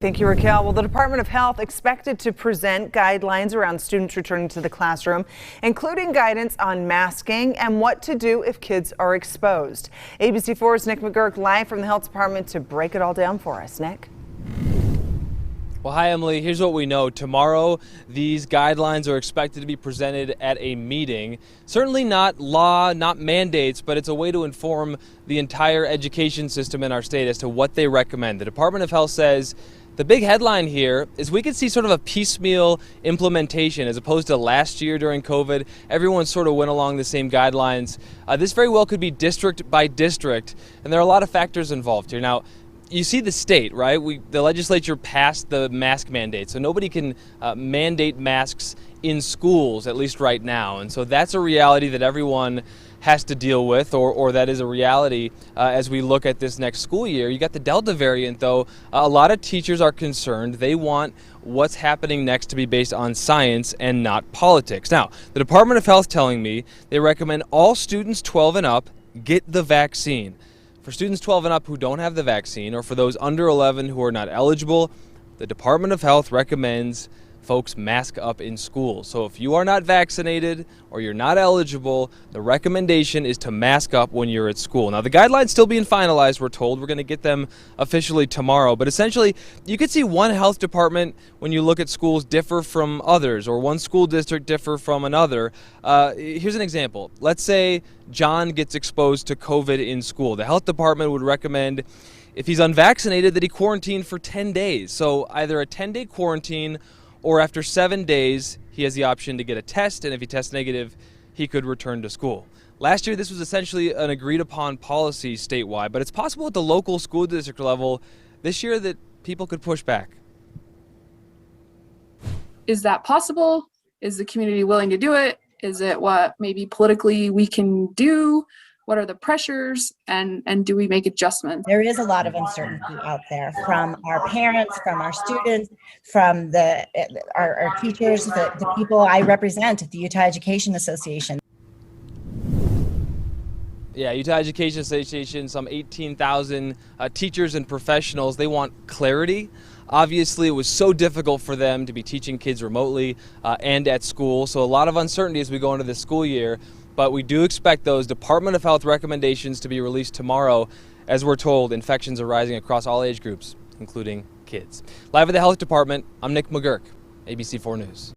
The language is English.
Thank you, Raquel. Well, the Department of Health expected to present guidelines around students returning to the classroom, including guidance on masking and what to do if kids are exposed. ABC4's Nick McGurk live from the Health Department to break it all down for us. Nick? Well, hi, Emily. Here's what we know. Tomorrow, these guidelines are expected to be presented at a meeting. Certainly not law, not mandates, but it's a way to inform the entire education system in our state as to what they recommend. The Department of Health says the big headline here is we could see sort of a piecemeal implementation as opposed to last year during COVID. Everyone sort of went along the same guidelines. This very well could be district by district, and there are a lot of factors involved here. Now, you see the state, right? The legislature passed the mask mandate, so nobody can mandate masks in schools, at least right now. And so that's a reality that everyone has to deal with, or that is a reality as we look at this next school year. You got the Delta variant, though. A lot of teachers are concerned. They want what's happening next to be based on science and not politics. Now, the Department of Health telling me they recommend all students 12 and up get the vaccine. For students 12 and up who don't have the vaccine, or for those under 11 who are not eligible, the Department of Health recommends folks mask up in school. So if you are not vaccinated or you're not eligible, the recommendation is to mask up when you're at school. Now, the guidelines still being finalized, we're told. We're going to get them officially tomorrow. But essentially, you could see one health department, when you look at schools, differ from others, or one school district differ from another. Here's an example. Let's say John gets exposed to COVID in school. The health department would recommend, if he's unvaccinated, that he quarantine for 10 days. So either a 10-day quarantine, or after 7 days, he has the option to get a test, and if he tests negative, he could return to school. Last year, this was essentially an agreed-upon policy statewide, but it's possible at the local school district level this year that people could push back. Is that possible? Is the community willing to do it? Is it what maybe politically we can do? What are the pressures, and do we make adjustments? There is a lot of uncertainty out there from our parents, from our students, from our teachers, the people I represent at the Utah Education Association. Yeah, Utah Education Association, some 18,000 teachers and professionals, they want clarity. Obviously, it was so difficult for them to be teaching kids remotely and at school, so a lot of uncertainty as we go into this school year. But we do expect those Department of Health recommendations to be released tomorrow. As we're told, infections are rising across all age groups, including kids. Live at the Health Department, I'm Nick McGurk, ABC4 News.